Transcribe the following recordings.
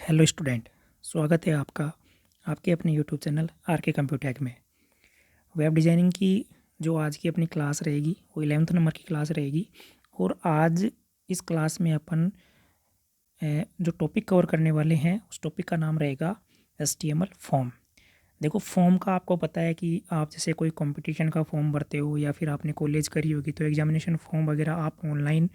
Hello student. स्वागत है आपका आपके अपने यूट्यूब चैनल आर के कंप्यूटेक में। वेब डिज़ाइनिंग की जो आज की अपनी क्लास रहेगी वो 11th नंबर की क्लास रहेगी। और आज इस क्लास में अपन जो टॉपिक कवर करने वाले हैं उस टॉपिक का नाम रहेगा HTML फॉर्म। देखो, फॉर्म का आपको पता है कि आप जैसे कोई कंपटीशन का फॉर्म भरते हो या फिर आपने कॉलेज करी होगी तो एग्जामिनेशन फॉर्म वगैरह आप ऑनलाइन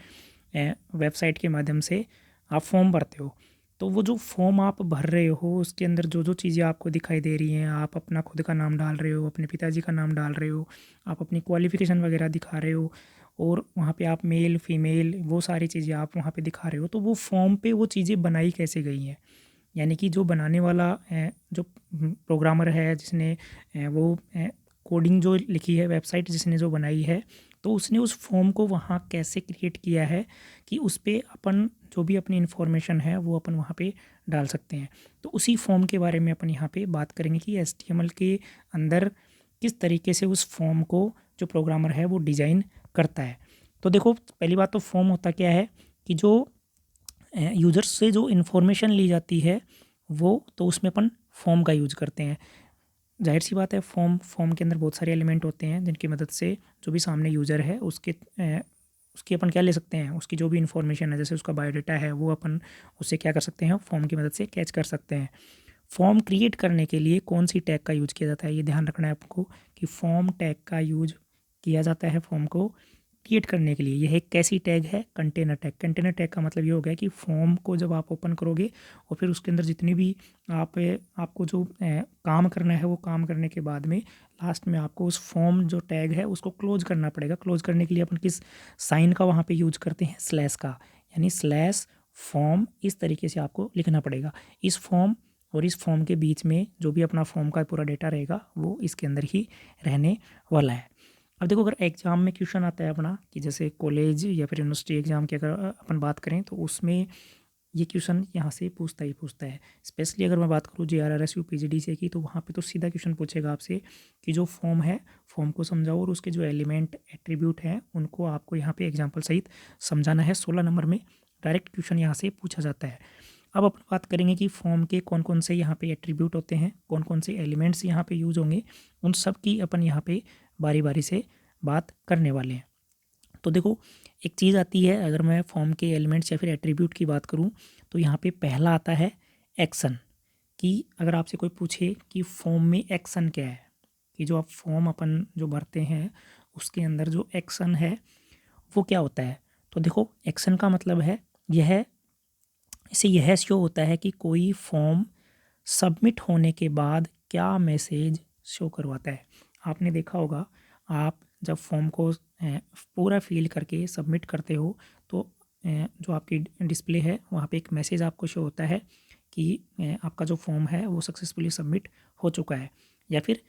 वेबसाइट के माध्यम से आप फॉर्म भरते हो। तो वो जो फॉर्म आप भर रहे हो उसके अंदर जो जो चीज़ें आपको दिखाई दे रही हैं, आप अपना खुद का नाम डाल रहे हो, अपने पिताजी का नाम डाल रहे हो, आप अपनी क्वालिफ़िकेशन वगैरह दिखा रहे हो और वहाँ पे आप मेल फीमेल वो सारी चीज़ें आप वहाँ पे दिखा रहे हो। तो वो फॉर्म पे वो चीज़ें बनाई कैसे गई हैं, यानी कि जो बनाने वाला जो प्रोग्रामर है जिसने वो कोडिंग जो लिखी है, वेबसाइट जिसने जो बनाई है, तो उसने उस फॉर्म को वहाँ कैसे क्रिएट किया है कि उस पे अपन जो भी अपनी इन्फॉर्मेशन है वो अपन वहाँ पे डाल सकते हैं। तो उसी फॉर्म के बारे में अपन यहाँ पे बात करेंगे कि HTML के अंदर किस तरीके से उस फॉर्म को जो प्रोग्रामर है वो डिज़ाइन करता है। तो देखो, पहली बात तो फॉर्म होता क्या है कि जो यूज़र्स से जो इन्फॉर्मेशन ली जाती है वो तो उसमें अपन फॉर्म का यूज़ करते हैं। ज़ाहिर सी बात है, फॉर्म के अंदर बहुत सारे एलिमेंट होते हैं जिनकी मदद से जो भी सामने यूज़र है उसकी अपन क्या ले सकते हैं, उसकी जो भी इन्फॉर्मेशन है जैसे उसका बायोडाटा है वो अपन उससे क्या कर सकते हैं, फॉर्म की मदद से कैच कर सकते हैं। फॉर्म क्रिएट करने के लिए कौन सी टैग का यूज़ किया जाता है, ये ध्यान रखना है आपको कि फॉर्म टैग का यूज़ किया जाता है फॉर्म को क्रिएट करने के लिए। यह एक कैसी टैग है, कंटेनर टैग। कंटेनर टैग का मतलब ये हो गया कि फॉर्म को जब आप ओपन करोगे और फिर उसके अंदर जितनी भी आपको जो काम करना है वो काम करने के बाद में लास्ट में आपको उस फॉर्म जो टैग है उसको क्लोज करना पड़ेगा। क्लोज करने के लिए अपन किस साइन का वहाँ पे यूज करते हैं, स्लैश का, यानी स्लैश फॉर्म। इस तरीके से आपको लिखना पड़ेगा। इस फॉर्म और इस फॉर्म के बीच में जो भी अपना फॉर्म का पूरा डेटा रहेगा वो इसके अंदर ही रहने वाला है। अब देखो, अगर एग्ज़ाम में क्वेश्चन आता है अपना कि जैसे कॉलेज या फिर यूनिवर्सिटी एग्ज़ाम की अगर अपन बात करें तो उसमें ये क्वेश्चन यहाँ से पूछता ही पूछता है। स्पेशली अगर मैं बात करूँ JRRS UPGDCA की तो वहाँ पे तो सीधा क्वेश्चन पूछेगा आपसे कि जो फॉर्म है फॉर्म को समझाओ और उसके जो एलिमेंट एट्रीब्यूट हैं उनको आपको यहाँ पे एग्जाम्पल सहित समझाना है। 16 नंबर में डायरेक्ट क्वेश्चन यहाँ से पूछा जाता है। अब अपन बात करेंगे कि फॉर्म के कौन कौन से यहाँ पे एट्रीब्यूट होते हैं, कौन कौन से एलिमेंट्स यहाँ पे यूज होंगे, उन सब की अपन यहाँ पे बारी बारी से बात करने वाले हैं। तो देखो, एक चीज़ आती है, अगर मैं फॉर्म के एलिमेंट्स या फिर एट्रीब्यूट की बात करूँ तो यहाँ पे पहला आता है एक्शन। कि अगर आपसे कोई पूछे कि फॉर्म में एक्शन क्या है, कि जो आप फॉर्म अपन जो भरते हैं उसके अंदर जो एक्शन है वो क्या होता है, तो देखो एक्शन का मतलब है यह, इसे यह शो होता है कि कोई फॉर्म सबमिट होने के बाद क्या मैसेज शो करवाता है। आपने देखा होगा, आप जब फॉर्म को पूरा फिल करके सबमिट करते हो तो जो आपकी डिस्प्ले है वहाँ पे एक मैसेज आपको शो होता है कि आपका जो फॉर्म है वो सक्सेसफुली सबमिट हो चुका है, या फिर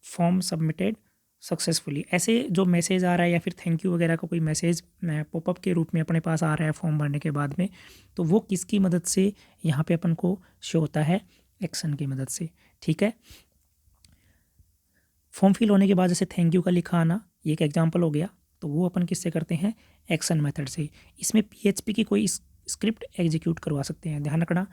फॉर्म सबमिटेड सक्सेसफुली, ऐसे जो मैसेज आ रहा है या फिर थैंक यू वगैरह का कोई मैसेज पॉपअप के रूप में अपने पास आ रहा है फॉर्म भरने के बाद में, तो वो किसकी मदद से यहाँ पे अपन को शो होता है, एक्शन की मदद से। ठीक है, फॉर्म फिल होने के बाद जैसे थैंक यू का लिखा आना, ये एक एग्जांपल हो गया, तो वो अपन किससे करते हैं, एक्शन मेथड से। इसमें PHP की कोई स्क्रिप्ट एग्जीक्यूट करवा सकते हैं। ध्यान रखना,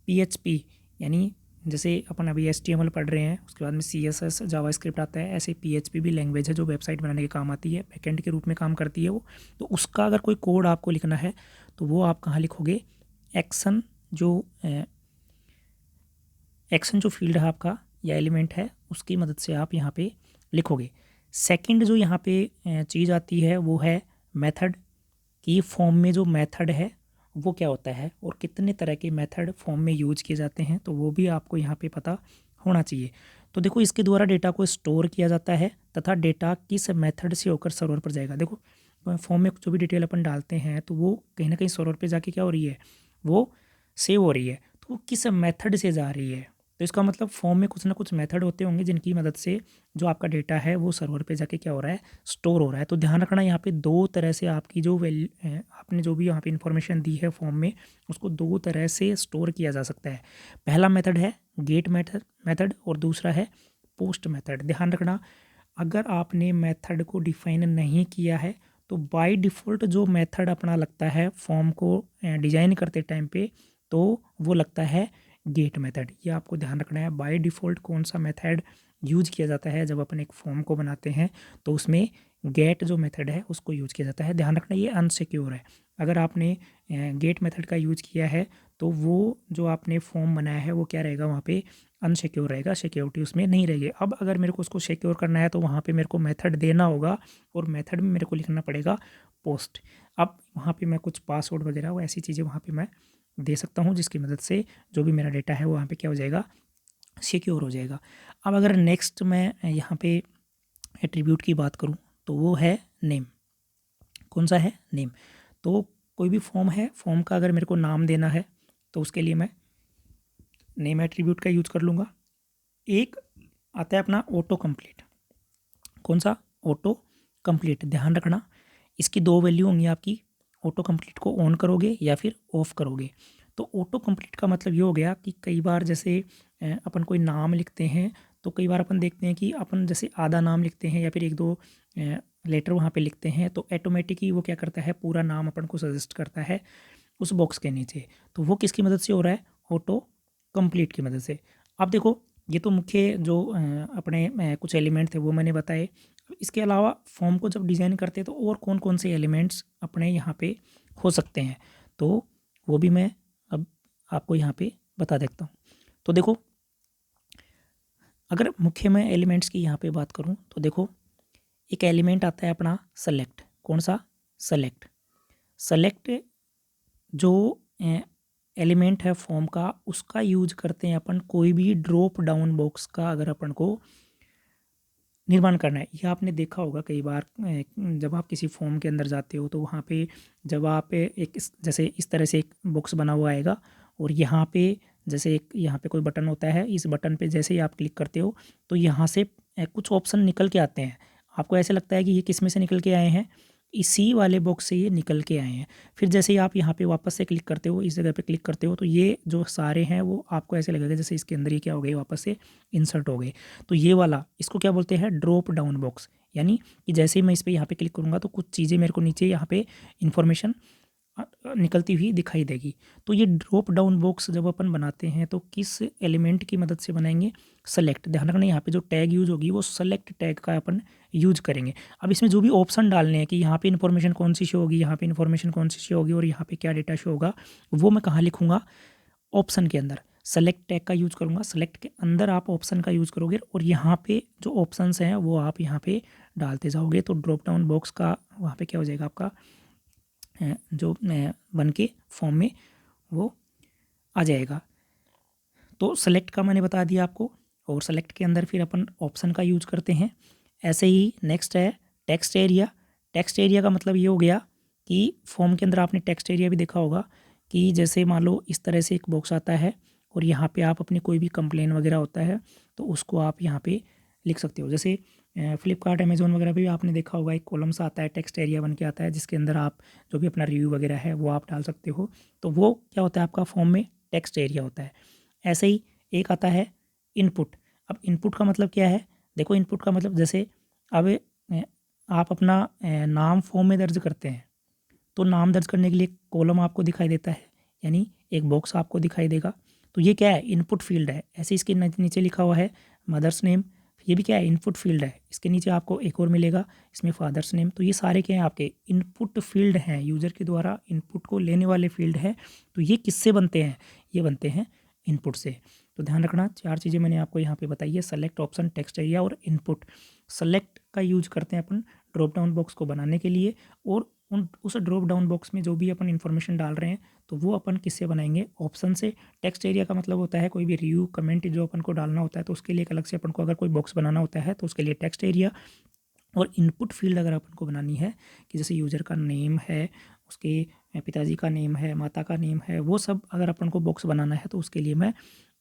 PHP यानी जैसे अपन अभी HTML पढ़ रहे हैं उसके बाद में CSS जावास्क्रिप्ट आता है, ऐसे PHP भी लैंग्वेज है जो वेबसाइट बनाने के काम आती है, बैकएंड के रूप में काम करती है वो। तो उसका अगर कोई कोड आपको लिखना है तो वो आप कहाँ लिखोगे, एक्शन जो फील्ड है आपका या एलिमेंट है उसकी मदद से आप यहाँ पे लिखोगे। सेकंड जो यहाँ पे चीज़ आती है वो है मेथड, कि फॉर्म में जो मेथड है वो क्या होता है और कितने तरह के मेथड फॉर्म में यूज किए जाते हैं, तो वो भी आपको यहाँ पे पता होना चाहिए। तो देखो, इसके द्वारा डेटा को स्टोर किया जाता है तथा डेटा किस मेथड से होकर सर्वर पर जाएगा। देखो, फॉर्म में जो भी डिटेल अपन डालते हैं तो वो कहीं ना कहीं सर्वर पर जाके क्या हो रही है, वो सेव हो रही है, तो वो किस मेथड से जा रही है। तो इसका मतलब फॉर्म में कुछ ना कुछ मेथड होते होंगे जिनकी मदद से जो आपका डेटा है वो सर्वर पे जाके क्या हो रहा है, स्टोर हो रहा है। तो ध्यान रखना, यहाँ पे दो तरह से आपकी जो आपने जो भी यहाँ पे इन्फॉर्मेशन दी है फॉर्म में उसको दो तरह से स्टोर किया जा सकता है। पहला मेथड है गेट मेथड और दूसरा है पोस्ट मेथड। ध्यान रखना, अगर आपने मेथड को डिफाइन नहीं किया है तो बाय डिफ़ॉल्ट जो मेथड अपना लगता है फॉर्म को डिज़ाइन करते टाइम पे, तो वो लगता है गेट मेथड। ये आपको ध्यान रखना है। बाय डिफ़ॉल्ट कौन सा मेथड यूज किया जाता है जब अपन एक फॉर्म को बनाते हैं, तो उसमें गेट जो मेथड है उसको यूज किया जाता है। ध्यान रखना ये अनसिक्योर है। अगर आपने गेट मेथड का यूज किया है तो वो जो आपने फॉर्म बनाया है वो क्या रहेगा, वहाँ पे अनसिक्योर रहेगा, सिक्योरिटी उसमें नहीं रहेगी। अब अगर मेरे को उसको सिक्योर करना है तो वहाँ पे मेरे को मेथड देना होगा और मेथड में मेरे को लिखना पड़ेगा पोस्ट। अब वहाँ पे मैं कुछ पासवर्ड वगैरह वो ऐसी चीज़ें वहाँ पे मैं दे सकता हूँ जिसकी मदद से जो भी मेरा डेटा है वो वहाँ पे क्या हो जाएगा, सिक्योर हो जाएगा। अब अगर नेक्स्ट मैं यहाँ पे एट्रीब्यूट की बात करूँ तो वो है नेम। कौन सा है, नेम। तो कोई भी फॉर्म है, फॉर्म का अगर मेरे को नाम देना है तो उसके लिए मैं नेम एट्रीब्यूट का यूज कर लूँगा। एक आता है अपना ऑटो कंप्लीट। कौन सा, ऑटो कंप्लीट। ध्यान रखना इसकी दो वैल्यू होंगी आपकी। ऑटो कंप्लीट को ऑन करोगे या फिर ऑफ करोगे। तो ऑटो कंप्लीट का मतलब ये हो गया कि कई बार जैसे अपन कोई नाम लिखते हैं तो कई बार अपन देखते हैं कि अपन जैसे आधा नाम लिखते हैं या फिर एक दो लेटर वहाँ पे लिखते हैं तो ऑटोमेटिकली वो क्या करता है, पूरा नाम अपन को सजेस्ट करता है उस बॉक्स के नीचे। तो वो किसकी मदद से हो रहा है, ऑटो कंप्लीट की मदद से। अब देखो ये तो मुख्य जो अपने कुछ एलिमेंट थे वो मैंने बताए। इसके अलावा फॉर्म को जब डिज़ाइन करते हैं तो और कौन कौन से एलिमेंट्स अपने यहाँ पे हो सकते हैं, तो वो भी मैं अब आपको यहाँ पे बता देता हूँ। तो देखो अगर मुख्य मैं एलिमेंट्स की यहाँ पे बात करूँ तो देखो एक एलिमेंट आता है अपना सेलेक्ट। कौन सा, सेलेक्ट। सेलेक्ट जो एलिमेंट है फॉर्म का उसका यूज करते हैं अपन कोई भी ड्रॉप डाउन बॉक्स का अगर अपन को निर्माण करना है। यह आपने देखा होगा कई बार जब आप किसी फॉर्म के अंदर जाते हो तो वहाँ पे जब आप एक जैसे इस तरह से एक बॉक्स बना हुआ आएगा और यहाँ पे जैसे एक यहाँ पे कोई बटन होता है, इस बटन पे जैसे ही आप क्लिक करते हो तो यहाँ से कुछ ऑप्शन निकल के आते हैं। आपको ऐसे लगता है कि ये किस में से निकल के आए हैं, इसी वाले बॉक्स से ये निकल के आए हैं। फिर जैसे ही आप यहाँ पे वापस से क्लिक करते हो, इस जगह पे क्लिक करते हो तो ये जो सारे हैं वो आपको ऐसे लगेगा जैसे इसके अंदर ये क्या हो गए, वापस से इंसर्ट हो गए। तो ये वाला इसको क्या बोलते हैं, ड्रॉप डाउन बॉक्स। यानी कि जैसे ही मैं इस पर यहाँ पे क्लिक करूँगा तो कुछ चीज़ें मेरे को नीचे यहाँ पे इन्फॉर्मेशन निकलती हुई दिखाई देगी। तो ये ड्रॉप डाउन बॉक्स जब अपन बनाते हैं तो किस एलिमेंट की मदद से बनाएंगे, सेलेक्ट। ध्यान रखना यहाँ पे जो टैग यूज होगी वो सेलेक्ट टैग का अपन यूज करेंगे। अब इसमें जो भी ऑप्शन डालने हैं कि यहाँ पे इन्फॉर्मेशन कौन सी शो होगी, यहाँ पे इन्फॉर्मेशन कौन सी शो होगी और यहाँ पे क्या डेटा शो होगा, वो मैं कहाँ लिखूँगा, ऑप्शन के अंदर सेलेक्ट टैग का यूज़ करूँगा। सेलेक्ट के अंदर आप ऑप्शन का यूज़ करोगे और यहाँ पे जो ऑप्शंस हैं वो आप यहाँ पे डालते जाओगे तो ड्रॉप डाउन बॉक्स का वहाँ पे क्या हो जाएगा, आपका जो बन के फॉर्म में वो आ जाएगा। तो सेलेक्ट का मैंने बता दिया आपको और सेलेक्ट के अंदर फिर अपन ऑप्शन का यूज करते हैं। ऐसे ही नेक्स्ट है टेक्स्ट एरिया। टेक्स्ट एरिया का मतलब ये हो गया कि फॉर्म के अंदर आपने टेक्स्ट एरिया भी देखा होगा कि जैसे मान लो इस तरह से एक बॉक्स आता है और यहाँ पे आप अपनी कोई भी कंप्लेन वगैरह होता है तो उसको आप यहाँ पे लिख सकते हो। जैसे फ्लिपकार्ट अमेज़ोन वगैरह भी आपने देखा होगा एक कॉलम सा आता है, टेक्स्ट एरिया बन के आता है जिसके अंदर आप जो भी अपना रिव्यू वगैरह है वो आप डाल सकते हो। तो वो क्या होता है, आपका फॉर्म में टेक्स्ट एरिया होता है। ऐसे ही एक आता है इनपुट। अब इनपुट का मतलब क्या है, देखो इनपुट का मतलब जैसे अब आप अपना नाम फॉर्म में दर्ज करते हैं तो नाम दर्ज करने के लिए कॉलम आपको दिखाई देता है, यानी एक बॉक्स आपको दिखाई देगा। तो ये क्या है, इनपुट फील्ड है। ऐसे इसके नीचे लिखा हुआ है मदर्स नेम, ये भी क्या है, इनपुट फील्ड है। इसके नीचे आपको एक और मिलेगा इसमें फादर्स नेम। तो ये सारे क्या हैं, आपके इनपुट फील्ड हैं, यूज़र के द्वारा इनपुट को लेने वाले फील्ड हैं। तो ये किससे बनते हैं, ये बनते हैं इनपुट से। तो ध्यान रखना चार चीज़ें मैंने आपको यहाँ पे बताई है, सेलेक्ट, ऑप्शन, टेक्स्ट एरिया और इनपुट। सेलेक्ट का यूज करते हैं अपन ड्रॉप डाउन बॉक्स को बनाने के लिए और उस ड्रॉप डाउन बॉक्स में जो भी अपन इन्फॉर्मेशन डाल रहे हैं तो वो अपन किससे बनाएंगे, ऑप्शन से। टेक्स्ट एरिया का मतलब होता है कोई भी रिव्यू कमेंट जो अपन को डालना होता है तो उसके लिए एक अलग से अपन को अगर कोई बॉक्स बनाना होता है तो उसके लिए टेक्स्ट एरिया। और इनपुट फील्ड अगर अपन को बनानी है कि जैसे यूज़र का नेम है, उसके पिताजी का नेम है, माता का नेम है, वो सब अगर अपन को बॉक्स बनाना है तो उसके लिए मैं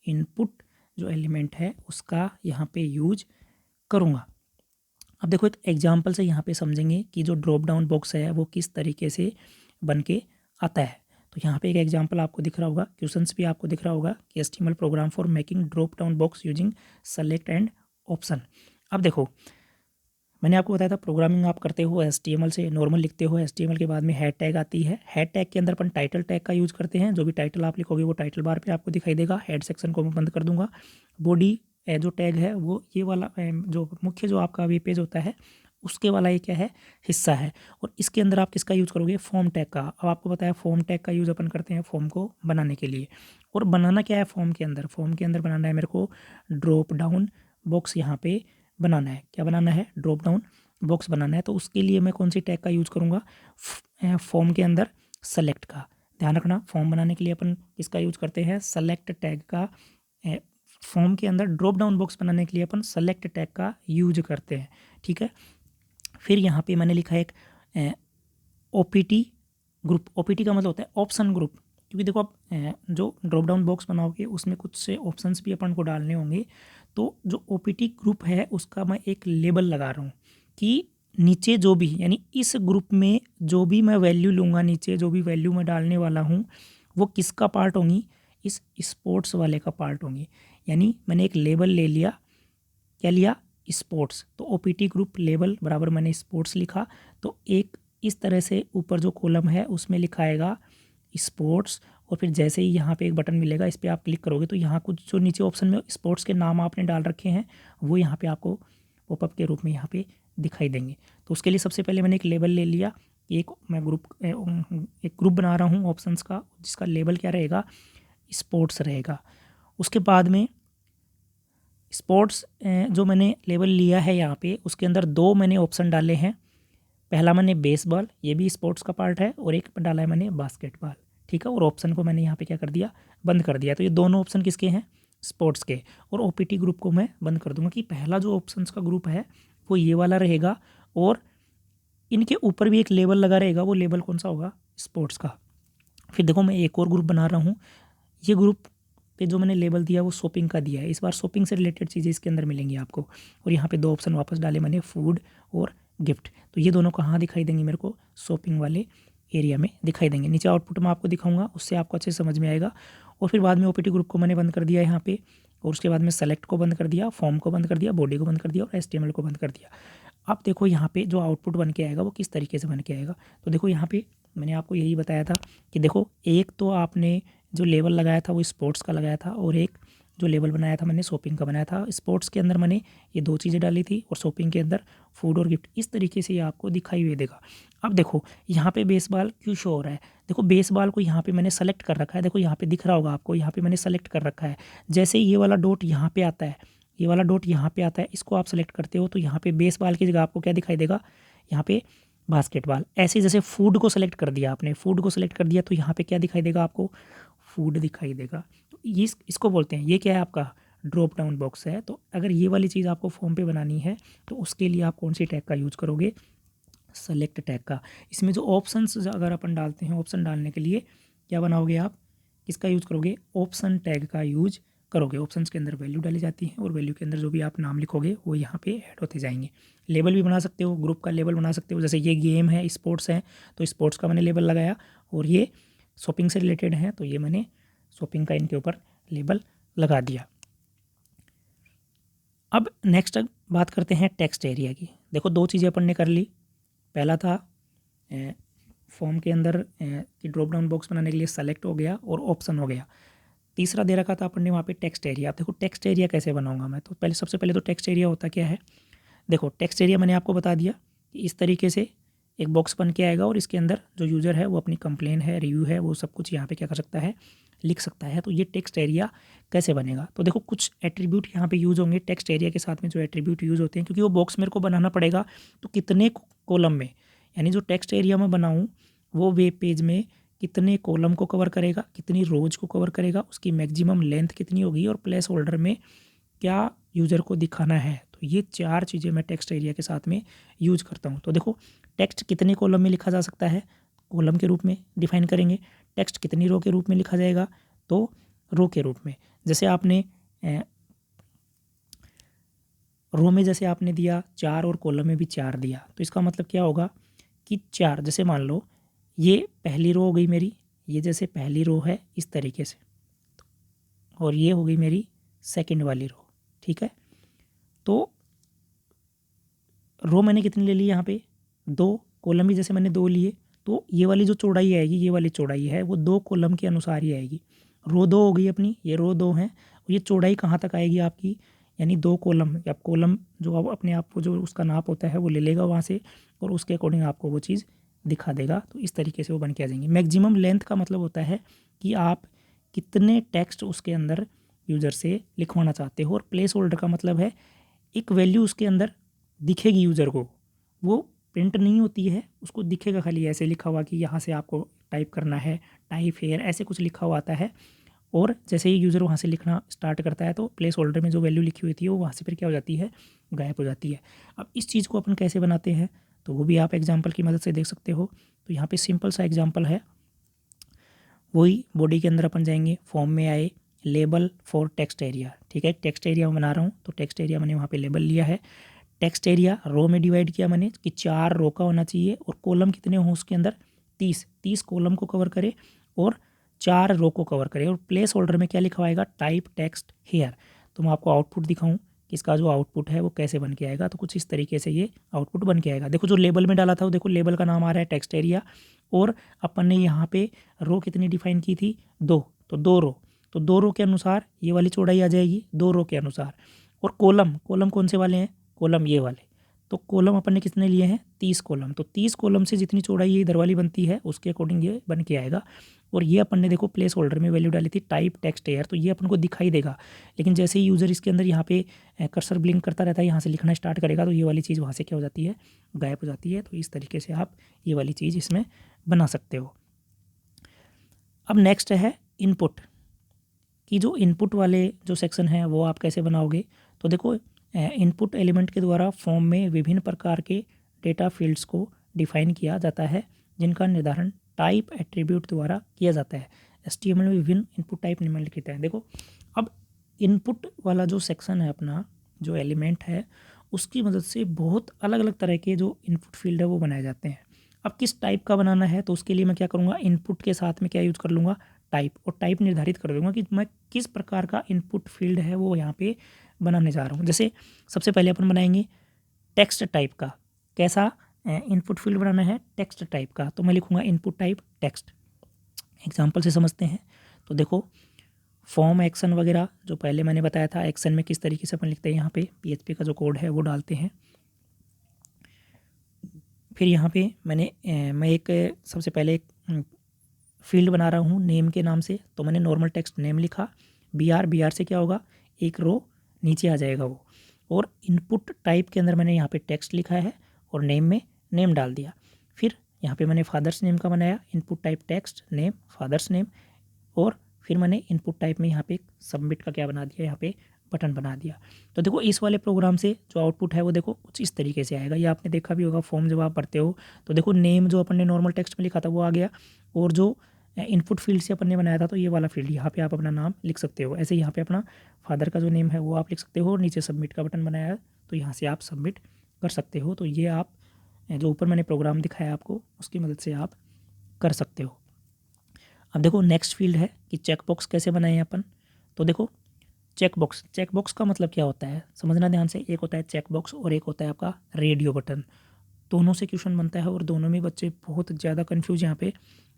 इनपुट जो एलिमेंट है उसका यहाँ पे यूज करूँगा। अब देखो एक एग्जांपल से यहाँ पे समझेंगे कि जो ड्रॉप डाउन बॉक्स है वो किस तरीके से बन के आता है। तो यहाँ पे एक एग्जांपल आपको दिख रहा होगा, क्वेश्चंस भी आपको दिख रहा होगा कि HTML programme for making drop down box using select and option. अब देखो मैंने आपको बताया था प्रोग्रामिंग आप करते हो HTML से, नॉर्मल लिखते हो, HTML के बाद में हेड टैग आती है। हेड टैग के अंदर अपन टाइटल टैग का यूज़ करते हैं। जो भी टाइटल आप लिखोगे वो टाइटल बार पे आपको दिखाई देगा। हेड सेक्शन को मैं बंद कर दूंगा। बॉडी जो टैग है वो ये वाला जो मुख्य जो आपका वेब पेज होता है उसके वाला ये क्या है, हिस्सा है। और इसके अंदर आप किसका यूज़ करोगे, फॉर्म टैग का। अब आपको पता है फॉर्म टैग का यूज़ अपन करते हैं फॉर्म को बनाने के लिए। और बनाना क्या है फॉर्म के अंदर, फॉर्म के अंदर बनाना है मेरे को ड्रॉप डाउन बॉक्स यहाँ पे बनाना है। क्या बनाना है, ड्रॉप डाउन बॉक्स बनाना है। तो उसके लिए मैं कौन सी टैग का यूज़ करूँगा, फॉर्म के अंदर सेलेक्ट का। ध्यान रखना फॉर्म बनाने के लिए अपन किसका यूज़ करते हैं, सेलेक्ट टैग का। फॉर्म के अंदर ड्रॉप डाउन बॉक्स बनाने के लिए अपन सेलेक्ट टैग का यूज करते हैं। ठीक है। फिर यहाँ पे मैंने लिखा है एक OPT ग्रुप। OPT का मतलब होता है ऑप्शन ग्रुप। क्योंकि देखो आप जो ड्रॉप डाउन बॉक्स बनाओगे उसमें कुछ से ऑप्शंस भी अपन को डालने होंगे। तो जो OPT ग्रुप है उसका मैं एक लेबल लगा रहा हूँ कि नीचे जो भी, यानी इस ग्रुप में जो भी मैं वैल्यू लूँगा, नीचे जो भी वैल्यू मैं डालने वाला हूँ वो किसका पार्ट होंगी, इस स्पोर्ट्स वाले का पार्ट होंगी। यानी मैंने एक लेबल ले लिया, क्या लिया, स्पोर्ट्स। तो OPT ग्रुप लेबल बराबर मैंने स्पोर्ट्स लिखा। तो एक इस तरह से ऊपर जो कॉलम है उसमें लिखा आएगा स्पोर्ट्स। और फिर जैसे ही यहाँ पे एक बटन मिलेगा इस पर आप क्लिक करोगे तो यहाँ कुछ जो नीचे ऑप्शन में स्पोर्ट्स के नाम आपने डाल रखे हैं वो यहाँ पे आपको पॉपअप के रूप में यहाँ पे दिखाई देंगे। तो उसके लिए सबसे पहले मैंने एक लेबल ले लिया। एक मैं एक ग्रुप बना रहा हूँ ऑप्शंस का जिसका लेबल क्या रहेगा, स्पोर्ट्स रहेगा। उसके बाद में स्पोर्ट्स जो मैंने लेबल लिया है यहाँ पे उसके अंदर दो मैंने ऑप्शन डाले हैं। पहला मैंने बेसबॉल, ये भी स्पोर्ट्स का पार्ट है, और एक डाला है मैंने बास्केटबॉल। ठीक है। और ऑप्शन को मैंने यहाँ पे क्या कर दिया, बंद कर दिया। तो ये दोनों ऑप्शन किसके हैं, स्पोर्ट्स के। और OPT ग्रुप को मैं बंद कर दूंगा कि पहला जो ऑप्शंस का ग्रुप है वो ये वाला रहेगा और इनके ऊपर भी एक लेबल लगा रहेगा। वो लेबल कौन सा होगा, स्पोर्ट्स का। फिर देखो मैं एक और ग्रुप बना रहा हूँ। ये ग्रुप पे जो मैंने लेबल दिया वो शॉपिंग का दिया है। इस बार शॉपिंग से रिलेटेड चीज़ें इसके अंदर मिलेंगी आपको। और यहाँ पे दो ऑप्शन वापस डाले मैंने, फूड और गिफ्ट। तो ये दोनों कहाँ दिखाई देंगे मेरे को, शॉपिंग वाले एरिया में दिखाई देंगे। नीचे आउटपुट में आपको दिखाऊंगा, उससे आपको अच्छे से समझ में आएगा। और फिर बाद में OPT ग्रुप को मैंने बंद कर दिया यहाँ पे। और उसके बाद में सेलेक्ट को बंद कर दिया, फॉर्म को बंद कर दिया, बॉडी को बंद कर दिया और HTML को बंद कर दिया। अब देखो यहाँ पे जो आउटपुट बन के आएगा वो किस तरीके से बन के आएगा। तो देखो यहाँ पे मैंने आपको यही बताया था कि देखो एक तो आपने जो लेबल लगाया था वो स्पोर्ट्स का लगाया था और एक जो लेबल बनाया था मैंने शॉपिंग का बनाया था। स्पोर्ट्स के अंदर मैंने ये दो चीज़ें डाली थी और शॉपिंग के अंदर फूड और गिफ्ट। इस तरीके से ये आपको दिखाई हुई देगा। अब देखो यहाँ पे बेसबॉल क्यों शो हो रहा है, देखो बेसबॉल को यहाँ पे मैंने सेलेक्ट कर रखा है। देखो यहाँ पे दिख रहा होगा आपको, यहाँ पे मैंने सेलेक्ट कर रखा है। जैसे ही ये वाला डॉट यहाँ पे आता है, ये वाला डॉट यहाँ पे आता है, इसको आप सेलेक्ट करते हो तो यहाँ पे बेसबॉल की जगह आपको क्या दिखाई देगा, यहाँ पे बास्केटबॉल। ऐसे जैसे फूड को सेलेक्ट कर दिया आपने, फूड को सेलेक्ट कर दिया तो यहाँ पे क्या दिखाई देगा आपको, फूड दिखाई देगा। तो ये इसको बोलते हैं, ये क्या है आपका ड्रॉप डाउन बॉक्स है। तो अगर ये वाली चीज़ आपको फॉर्म पे बनानी है तो उसके लिए आप कौन सी टैग का यूज़ करोगे, सेलेक्ट टैग का। इसमें जो ऑप्शंस अगर अपन डालते हैं, ऑप्शन डालने के लिए क्या बनाओगे आप, किसका यूज़ करोगे, ऑप्शन टैग का यूज करोगे। ऑप्शंस के अंदर वैल्यू डाली जाती है और वैल्यू के अंदर जो भी आप नाम लिखोगे वो यहाँ पे ऐड होते जाएंगे। लेबल भी बना सकते हो, ग्रुप का लेबल बना सकते हो। जैसे ये गेम है, स्पोर्ट्स है, तो स्पोर्ट्स का मैंने लेबल लगाया। और ये शॉपिंग से रिलेटेड है तो ये मैंने शॉपिंग का इनके ऊपर लेबल लगा दिया। अब नेक्स्ट बात करते हैं टेक्स्ट एरिया की। देखो दो चीज़ें अपन ने कर ली। पहला था फॉर्म के अंदर कि ड्रॉप डाउन बॉक्स बनाने के लिए सेलेक्ट हो गया और ऑप्शन हो गया। तीसरा दे रखा था अपन ने वहाँ पे टेक्स्ट एरिया। आप देखो टेक्स्ट एरिया कैसे बनाऊंगा मैं, तो पहले सबसे पहले तो टेक्स्ट एरिया होता क्या है, देखो टेक्स्ट एरिया मैंने आपको बता दिया कि इस तरीके से एक बॉक्स बन के आएगा और इसके अंदर जो यूज़र है वो अपनी कंप्लेन है, रिव्यू है, वो सब कुछ यहाँ पे क्या कर सकता है, लिख सकता है। तो ये टेक्स्ट एरिया कैसे बनेगा, तो देखो कुछ एट्रीब्यूट यहाँ पे यूज़ होंगे टेक्स्ट एरिया के साथ में। जो एट्रीब्यूट यूज़ होते हैं, क्योंकि वो बॉक्स मेरे को बनाना पड़ेगा, तो कितने कॉलम में, यानी जो टेक्स्ट एरिया मैं बनाऊँ वो वेब पेज में कितने कॉलम को कवर करेगा, कितनी रोज को कवर करेगा, उसकी मैक्सिमम लेंथ कितनी होगी और प्लेस होल्डर में क्या यूज़र को दिखाना है। तो ये चार चीज़ें मैं टेक्स्ट एरिया के साथ में यूज करता हूँ। तो देखो टेक्स्ट कितने कॉलम में लिखा जा सकता है, कॉलम के रूप में डिफाइन करेंगे। टेक्स्ट कितनी रो के रूप में लिखा जाएगा, तो रो के रूप में। जैसे आपने रो में जैसे आपने दिया 4 और कॉलम में भी 4 दिया, तो इसका मतलब क्या होगा कि 4, जैसे मान लो ये पहली रो हो गई मेरी, ये जैसे पहली रो है इस तरीके से, और ये हो गई मेरी सेकंड वाली रो। ठीक है। तो रो मैंने कितनी ले ली यहाँ पे 2, कॉलम भी जैसे मैंने 2 लिए, तो ये वाली जो चौड़ाई आएगी, ये वाली चौड़ाई है वो 2 कॉलम के अनुसार ही आएगी। रो 2 हो गई अपनी, ये रो 2 है, ये चौड़ाई कहाँ तक आएगी आपकी, यानी 2 कॉलम, या कॉलम जो आप अपने आप को जो उसका नाप होता है वो ले लेगा वहाँ से और उसके अकॉर्डिंग आपको वो चीज़ दिखा देगा। तो इस तरीके से वो बन के आ जाएंगे। मैक्सिमम लेंथ का मतलब होता है कि आप कितने टेक्स्ट उसके अंदर यूज़र से लिखवाना चाहते हो, और प्लेस होल्डर का मतलब है एक वैल्यू उसके अंदर दिखेगी यूज़र को, वो प्रिंट नहीं होती है, उसको दिखेगा खाली ऐसे लिखा हुआ कि यहाँ से आपको टाइप करना है, टाइप हेयर, ऐसे कुछ लिखा हुआ आता है। और जैसे ही यूज़र वहाँ से लिखना स्टार्ट करता है तो प्लेस होल्डर में जो वैल्यू लिखी हुई थी वो वहाँ से फिर क्या हो जाती है, गायब हो जाती है। अब इस चीज़ को अपन कैसे बनाते हैं तो वो भी आप एग्जाम्पल की मदद से देख सकते हो। तो यहाँ पे सिंपल सा एग्जाम्पल है, वही बॉडी के अंदर अपन जाएंगे, फॉर्म में आए, लेबल फॉर टेक्स्ट एरिया, ठीक है, टेक्स्ट एरिया में बना रहा हूँ तो टेक्स्ट एरिया मैंने वहाँ पे लेबल लिया है। टेक्स्ट एरिया रो में डिवाइड किया मैंने कि 4 रो का होना चाहिए और कॉलम कितने हों उसके अंदर 30 कॉलम को कवर करे और 4 रो को कवर करे। और प्लेस होल्डर में क्या लिखा होगा, टाइप टेक्स्ट हेयर। तो मैं आपको आउटपुट दिखाऊं कि इसका जो आउटपुट है वो कैसे बन के आएगा। तो कुछ इस तरीके से ये आउटपुट बन के आएगा। देखो जो लेबल में डाला था वो देखो लेबल का नाम आ रहा है टेक्स्ट एरिया, और अपन ने यहाँ पे रो कितनी डिफाइन की थी 2, तो 2 रो, तो 2 रो के अनुसार ये वाली चौड़ाई आ जाएगी 2 रो के अनुसार। और कॉलम कौन से वाले हैं, कॉलम ये वाले, तो कॉलम अपन ने कितने लिए हैं 30 कॉलम, तो 30 कॉलम से जितनी चौड़ाई ये इधर वाली बनती है उसके अकॉर्डिंग ये बन के आएगा। और ये अपन ने देखो प्लेस होल्डर में वैल्यू डाली थी टाइप टेक्स्ट एयर, तो ये अपन को दिखाई देगा, लेकिन जैसे ही यूज़र इसके अंदर यहाँ पे कर्सर ब्लिंक करता रहता है, यहाँ से लिखना स्टार्ट करेगा तो ये वाली चीज़ वहाँ से क्या हो जाती है, गायब हो जाती है। तो इस तरीके से आप ये वाली चीज़ इसमें बना सकते हो। अब नेक्स्ट है इनपुट, कि जो इनपुट वाले जो सेक्शन है वो आप कैसे बनाओगे। तो देखो इनपुट एलिमेंट के द्वारा फॉर्म में विभिन्न प्रकार के डेटा फील्ड्स को डिफाइन किया जाता है जिनका निर्धारण टाइप एट्रीब्यूट द्वारा किया जाता है। HTML में विभिन्न इनपुट टाइप निम्नलिखित हैं। देखो अब इनपुट वाला जो सेक्शन है अपना, जो एलिमेंट है, उसकी मदद से बहुत अलग अलग तरह के जो इनपुट फील्ड है वो बनाए जाते हैं। अब किस टाइप का बनाना है तो उसके लिए मैं क्या करूँगा, इनपुट के साथ में क्या यूज़ कर लूँगा, टाइप, और टाइप निर्धारित कर दूँगा कि मैं किस प्रकार का इनपुट फील्ड है वो यहाँ पे बनाने जा रहा हूँ। जैसे सबसे पहले अपन बनाएंगे टेक्स्ट टाइप का। कैसा इनपुट फील्ड बनाना है, टेक्स्ट टाइप का, तो मैं लिखूँगा इनपुट टाइप टेक्स्ट। एग्जाम्पल से समझते हैं। तो देखो फॉर्म एक्शन वगैरह जो पहले मैंने बताया था, एक्शन में किस तरीके से अपन लिखते हैं, यहाँ पे PHP का जो कोड है वो डालते हैं। फिर यहाँ पे मैं एक सबसे पहले एक फील्ड बना रहा हूँ नेम के नाम से, तो मैंने नॉर्मल टेक्स्ट नेम लिखा, BR से क्या होगा, एक रो नीचे आ जाएगा वो। और इनपुट टाइप के अंदर मैंने यहाँ पे टेक्स्ट लिखा है और नेम में नेम डाल दिया। फिर यहाँ पे मैंने फादर्स नेम का बनाया, input type text name father's name, और फिर मैंने इनपुट टाइप में यहाँ पे सबमिट का क्या बना दिया, यहाँ पे बटन बना दिया। तो देखो इस वाले प्रोग्राम से जो आउटपुट है वो देखो कुछ इस तरीके से आएगा। ये आपने देखा भी होगा फॉर्म जब आप भरते हो तो देखो नेम जो अपन ने नॉर्मल टेक्स्ट में लिखा था वो आ गया, और जो इनपुट फील्ड से अपन ने बनाया था तो ये वाला फील्ड, यहाँ पे आप अपना नाम लिख सकते हो। ऐसे यहाँ पे अपना फादर का जो नेम है वो आप लिख सकते हो, और नीचे सबमिट का बटन बनाया है तो यहाँ से आप सबमिट कर सकते हो। तो ये आप जो ऊपर मैंने प्रोग्राम दिखाया आपको उसकी मदद से आप कर सकते हो। अब देखो नेक्स्ट फील्ड है कि चेक बॉक्स कैसे बनाए अपन। तो देखो चेक बॉक्स का मतलब क्या होता है समझना ध्यान से। एक होता है चेक बॉक्स और एक होता है आपका रेडियो बटन। दोनों से क्वेश्चन बनता है और दोनों में बच्चे बहुत ज़्यादा कंफ्यूज यहाँ पे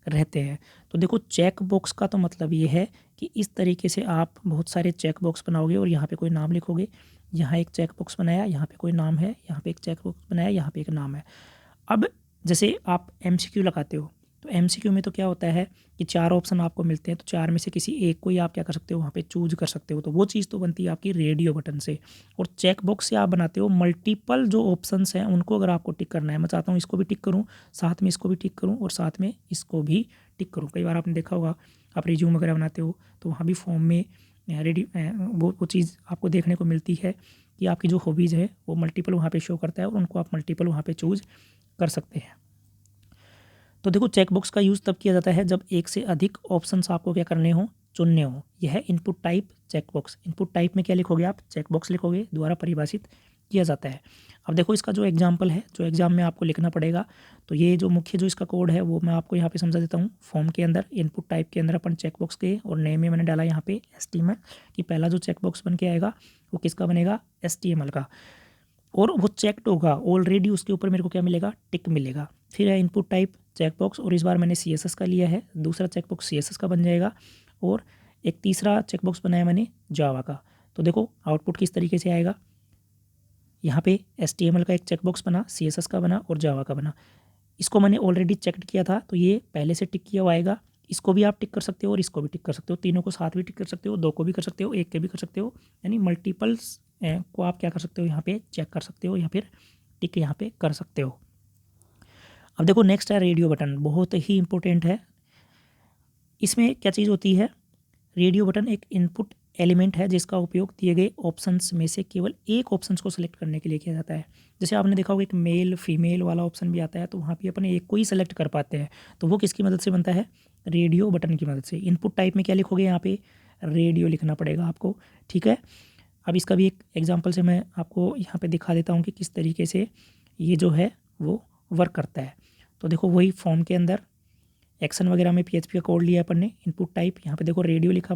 रहते हैं। तो देखो चेक बॉक्स का तो मतलब ये है कि इस तरीके से आप बहुत सारे चेक बॉक्स बनाओगे और यहाँ पे कोई नाम लिखोगे। यहाँ एक चेक बॉक्स बनाया, यहाँ पे कोई नाम है, यहाँ पे एक चेक बॉक्स बनाया, यहाँ पे एक नाम है। अब जैसे आप MCQ लगाते हो तो MCQ में तो क्या होता है कि 4 ऑप्शन आपको मिलते हैं, तो 4 में से किसी एक को ही आप क्या कर सकते हो, वहाँ पे चूज कर सकते हो। तो वो चीज़ तो बनती है आपकी रेडियो बटन से। और चेक बॉक्स से आप बनाते हो मल्टीपल जो ऑप्शंस हैं उनको अगर आपको टिक करना है। मैं चाहता हूँ इसको भी टिक करूँ, साथ में इसको भी टिक करूँ और साथ में इसको भी टिक करूँ। कई बार आपने देखा होगा आप रिज्यूम वगैरह बनाते हो तो वहाँ भी फॉर्म में वो चीज़ आपको देखने को मिलती है कि आपकी जो हॉबीज़ है वो मल्टीपल वहाँ पे शो करता है और उनको आप मल्टीपल वहाँ पे चूज़ कर सकते हैं। तो देखो चेकबॉक्स का यूज़ तब किया जाता है जब एक से अधिक ऑप्शंस आपको क्या करने हो, चुनने हो। यह है input type checkbox. Input type में क्या लिखोगे आप, चेकबॉक्स लिखोगे, द्वारा परिभाषित किया जाता है। अब देखो इसका जो एग्जाम्पल है, जो एग्जाम में आपको लिखना पड़ेगा, तो ये जो मुख्य जो इसका कोड है वो मैं आपको यहाँ पे समझा देता हूँ। फॉर्म के अंदर इनपुट टाइप के अंदर अपन चेकबॉक्स के और नेम में मैंने डाला यहाँ पे HTML कि पहला जो चेकबॉक्स बन के आएगा वो किसका बनेगा, HTML का। और वो चेक्ड होगा ऑलरेडी, उसके ऊपर मेरे को क्या मिलेगा, टिक मिलेगा। फिर है इनपुट टाइप चेकबॉक्स, और इस बार मैंने CSS का लिया है, दूसरा चेकबॉक्स CSS का बन जाएगा, और एक तीसरा चेकबॉक्स बनाया मैंने जावा का। तो देखो आउटपुट किस तरीके से आएगा, यहाँ पे HTML का एक चेकबॉक्स बना, CSS का बना और जावा का बना। इसको मैंने ऑलरेडी चेक किया था, तो ये पहले से टिक किया हुआ आएगा। इसको भी आप टिक कर सकते हो और इसको भी टिक कर सकते हो, तीनों को साथ भी टिक कर सकते हो, दो को भी कर सकते हो, एक के भी कर सकते हो, यानी मल्टीपल्स को आप क्या कर सकते हो, यहाँ पे चेक कर सकते हो या फिर टिक यहाँ पे कर सकते हो। अब देखो नेक्स्ट है रेडियो बटन, बहुत ही इंपॉर्टेंट है। इसमें क्या चीज़ होती है, रेडियो बटन एक इनपुट एलिमेंट है जिसका उपयोग दिए गए ऑप्शंस में से केवल एक ऑप्शंस को सिलेक्ट करने के लिए किया जाता है। जैसे आपने देखा होगा एक मेल फीमेल वाला ऑप्शन भी आता है, तो वहाँ पे अपन एक को ही सेलेक्ट कर पाते हैं, तो वो किसकी मदद से बनता है, रेडियो बटन की मदद से। इनपुट टाइप में क्या लिखोगे, यहाँ पे रेडियो लिखना पड़ेगा आपको, ठीक है। अब इसका भी एक एग्जाम्पल से मैं आपको यहाँ पर दिखा देता हूँ कि किस तरीके से ये जो है वो वर्क करता है। तो देखो वही फॉर्म के अंदर एक्शन वगैरह में PHP का कोड लिया अपन ने, इनपुट टाइप यहाँ पे देखो रेडियो लिखा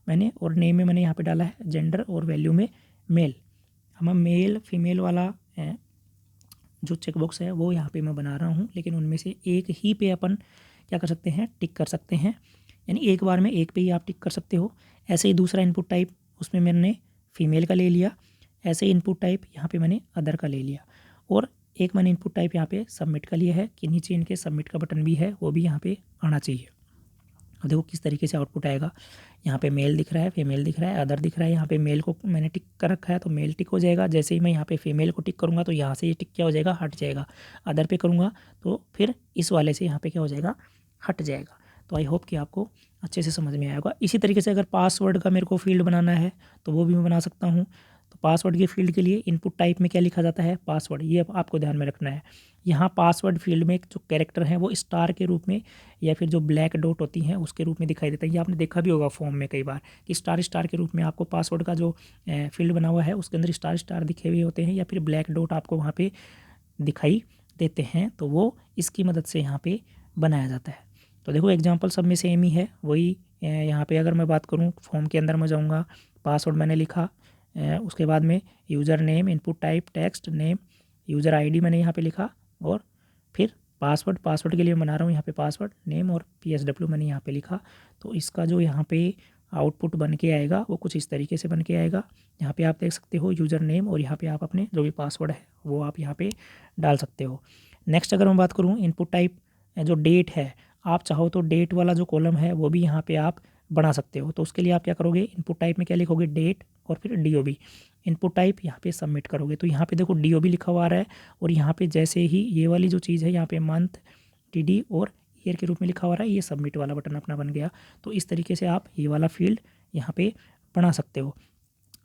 मैंने, और नेम में मैंने यहाँ पे डाला है जेंडर, और वैल्यू में मेल। हम मेल फीमेल वाला जो चेकबॉक्स है वो यहाँ पे मैं बना रहा हूँ, लेकिन उनमें से एक ही पे अपन क्या कर सकते हैं, टिक कर सकते हैं, यानी एक बार में एक पे ही आप टिक कर सकते हो। ऐसे ही दूसरा इनपुट टाइप, उसमें मैंने फीमेल का ले लिया, ऐसे ही इनपुट टाइप यहाँ पे मैंने अदर का ले लिया, और एक मैंने इनपुट टाइप यहाँ पे सबमिट का लिया है कि नीचे इनके सबमिट का बटन भी है, वो भी यहाँ पे आना चाहिए। अब देखो किस तरीके से आउटपुट आएगा, यहाँ पे मेल दिख रहा है, फीमेल दिख रहा है, अदर दिख रहा है। यहाँ पे मेल को मैंने टिक कर रखा है तो मेल टिक हो जाएगा। जैसे ही मैं यहाँ पे फीमेल को टिक करूँगा तो यहाँ से ये टिक क्या हो जाएगा, हट जाएगा। अदर पे करूँगा तो फिर इस वाले से यहाँ पे क्या हो जाएगा, हट जाएगा। तो आई होप कि आपको अच्छे से समझ में आया होगा। इसी तरीके से अगर पासवर्ड का मेरे को फील्ड बनाना है तो वो भी मैं बना सकता हूँ। तो पासवर्ड के फील्ड के लिए इनपुट टाइप में क्या लिखा जाता है, पासवर्ड, ये आपको ध्यान में रखना है। यहाँ पासवर्ड फील्ड में जो कैरेक्टर हैं वो स्टार के रूप में या फिर जो ब्लैक डॉट होती हैं उसके रूप में दिखाई देता है। ये आपने देखा भी होगा फॉर्म में कई बार कि स्टार स्टार के रूप में आपको पासवर्ड का जो फील्ड बना हुआ है उसके अंदर स्टार स्टार दिखे हुए होते हैं, या फिर ब्लैक डॉट आपको वहाँ पे दिखाई देते हैं, तो वो इसकी मदद से यहाँ पे बनाया जाता है। तो देखो एग्जाम्पल सब में सेम ही है। वही यहाँ पे अगर मैं बात करूँ, फॉर्म के अंदर मैं जाऊँगा, पासवर्ड मैंने लिखा, उसके बाद में user name, input type text name, user ID मैंने यहाँ पे लिखा, और फिर पासवर्ड के लिए मैं बना रहा हूँ यहाँ पे पासवर्ड नेम, और PSW मैंने यहाँ पे लिखा। तो इसका जो यहाँ पे आउटपुट बन के आएगा वो कुछ इस तरीके से बन के आएगा। यहाँ पे आप देख सकते हो यूज़र नेम, और यहाँ पे आप अपने जो भी पासवर्ड है वो आप यहाँ पे डाल सकते हो। नेक्स्ट अगर मैं बात करूँ इनपुट टाइप, जो डेट है, आप चाहो तो डेट वाला जो कॉलम है वो भी यहाँ पे आप बना सकते हो। तो उसके लिए आप क्या करोगे, इनपुट टाइप में क्या लिखोगे, डेट, और फिर DOB, इनपुट टाइप यहाँ पे सबमिट करोगे। तो यहाँ पे देखो DOB लिखा हुआ आ रहा है, और यहाँ पे जैसे ही ये वाली जो चीज़ है यहाँ पे मंथ, TD और ईयर के रूप में लिखा हुआ रहा है, ये सबमिट वाला बटन अपना बन गया। तो इस तरीके से आप ये वाला फील्ड यहाँ पे बना सकते हो।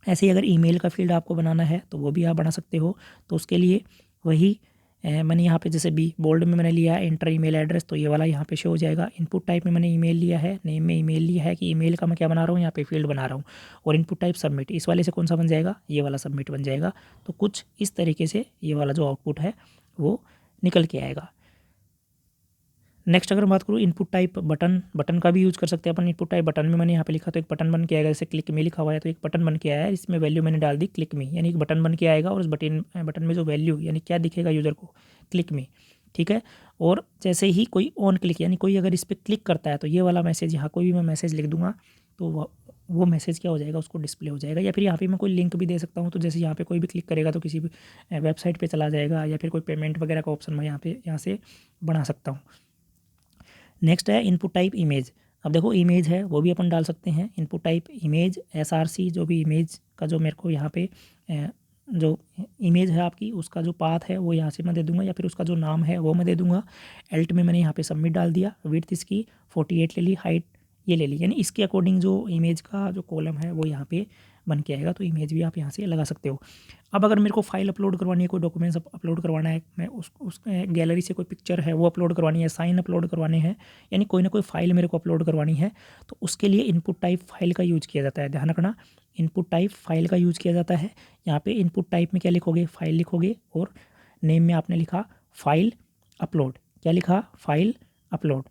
ऐसे ही अगर ईमेल का फील्ड आपको बनाना है तो वो भी आप बना सकते हो। तो उसके लिए वही मैंने यहाँ पे जैसे बी बोल्ड में मैंने लिया है एंटर ईमेल एड्रेस, तो ये वाला यहाँ पे शो हो जाएगा। इनपुट टाइप में मैंने ईमेल लिया है, नेम में ईमेल लिया है कि ईमेल का मैं क्या बना रहा हूँ, यहाँ पे फील्ड बना रहा हूँ, और इनपुट टाइप सबमिट, इस वाले से कौन सा बन जाएगा, ये वाला सबमिट बन जाएगा। तो कुछ इस तरीके से ये वाला जो आउटपुट है वो निकल के आएगा। नेक्स्ट अगर बात करूँ इनपुट टाइप बटन का भी यूज़ कर सकते हैं अपन। इनपुट टाइप बटन में मैंने यहाँ पे लिखा तो एक बटन बन के आएगा, जैसे क्लिक में लिखा हुआ है तो एक बटन बन के आया है, इसमें वैल्यू मैंने डाल दी क्लिक में, यानी एक बटन बन के आएगा, और उस बटन में जो वैल्यू यानी क्या दिखेगा यूज़र को, क्लिक में, ठीक है। और जैसे ही कोई ऑन क्लिक यानी कोई अगर इस पर क्लिक करता है तो ये वाला मैसेज, यहाँ कोई भी मैं मैसेज लिख दूंगा तो वो मैसेज क्या हो जाएगा, उसको डिस्प्ले हो जाएगा। या फिर यहाँ पे मैं कोई लिंक भी दे सकता हूँ, तो जैसे यहाँ पे कोई भी क्लिक करेगा तो किसी भी वेबसाइट पे चला जाएगा, या फिर कोई पेमेंट वगैरह का ऑप्शन मैं यहाँ से बना सकता हूँ। नेक्स्ट है इनपुट टाइप इमेज। अब देखो इमेज है वो भी अपन डाल सकते हैं। इनपुट टाइप इमेज SRC, जो भी इमेज का जो मेरे को यहाँ पे जो इमेज है आपकी उसका जो पाथ है वो यहाँ से मैं दे दूंगा, या फिर उसका जो नाम है वो मैं दे दूंगा। एल्ट में मैंने यहाँ पे सबमिट डाल दिया, विड्थ इसकी 48 ले ली, हाइट ये ले ली, यानी इसके अकॉर्डिंग जो इमेज का जो कॉलम है वो यहाँ पे बन के आएगा। तो इमेज भी आप यहाँ से लगा सकते हो। अब अगर मेरे को फाइल अपलोड करवानी है, कोई डॉक्यूमेंट्स अपलोड करवाना है, मैं उस गैलरी से कोई पिक्चर है वो अपलोड करवानी है, साइन अपलोड करवाने हैं, यानी कोई ना कोई फाइल मेरे को अपलोड करवानी है, तो उसके लिए इनपुट टाइप फाइल का यूज़ किया जाता है। ध्यान रखना, इनपुट टाइप फाइल का यूज़ किया जाता है। यहाँ पे इनपुट टाइप में क्या लिखोगे, फाइल लिखोगे, और नेम में आपने लिखा फाइल अपलोड, क्या लिखा, फाइल अपलोड।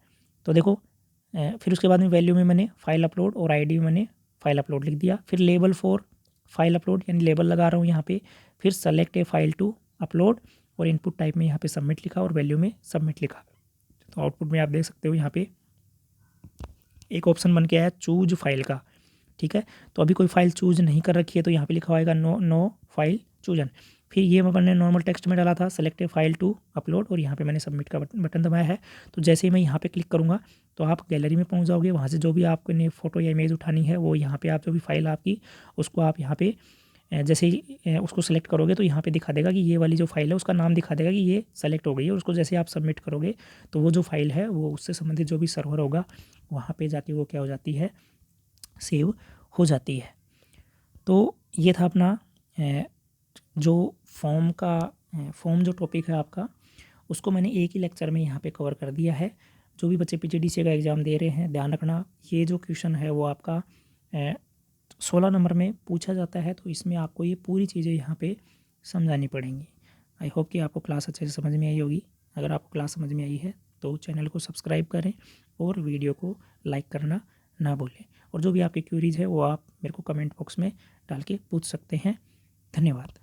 तो देखो फिर उसके बाद में वैल्यू में मैंने फाइल अपलोड, और ID में मैंने फाइल अपलोड लिख दिया। फिर लेबल फॉर फाइल अपलोड यानी लेबल लगा रहा हूँ यहाँ पे, फिर select a file to upload और इनपुट टाइप में यहाँ पे सबमिट लिखा और वैल्यू में सबमिट लिखा। तो आउटपुट में आप देख सकते हो यहाँ पे एक ऑप्शन बन के आया चूज फाइल का, ठीक है। तो अभी कोई फाइल चूज नहीं कर रखी है तो यहाँ पे लिखा होगा नो फाइल चूजन। फिर ये मैंने नॉर्मल टेक्स्ट में डाला था select a file to upload और यहाँ पे मैंने सबमिट का बटन दबाया है। तो जैसे ही मैं यहाँ पे क्लिक करूँगा तो आप गैलरी में पहुँच जाओगे, वहाँ से जो भी आपने फ़ोटो या इमेज उठानी है वो यहाँ पे आप जो भी फाइल आपकी उसको आप यहाँ पे जैसे ही उसको सेलेक्ट करोगे तो यहाँ पे दिखा देगा कि ये वाली जो फाइल है उसका नाम दिखा देगा कि ये सेलेक्ट हो गई है। और उसको जैसे आप सबमिट करोगे तो वो जो फाइल है वो उससे संबंधित जो भी सर्वर होगा वहाँ पे जाके वो क्या हो जाती है, सेव हो जाती है। तो ये था अपना जो फॉर्म जो टॉपिक है आपका उसको मैंने एक ही लेक्चर में यहाँ पे कवर कर दिया है। जो भी बच्चे पीजीडीसीए का एग्ज़ाम दे रहे हैं ध्यान रखना, ये जो क्वेश्चन है वो आपका 16 नंबर में पूछा जाता है, तो इसमें आपको ये पूरी चीज़ें यहाँ पे समझानी पड़ेंगी। आई होप कि आपको क्लास अच्छे से समझ में आई होगी। अगर आपको क्लास समझ में आई है तो चैनल को सब्सक्राइब करें और वीडियो को लाइक करना ना भूलें। और जो भी आपकी क्वेरीज़ है वो आप मेरे को कमेंट बॉक्स में डाल के पूछ सकते हैं। धन्यवाद।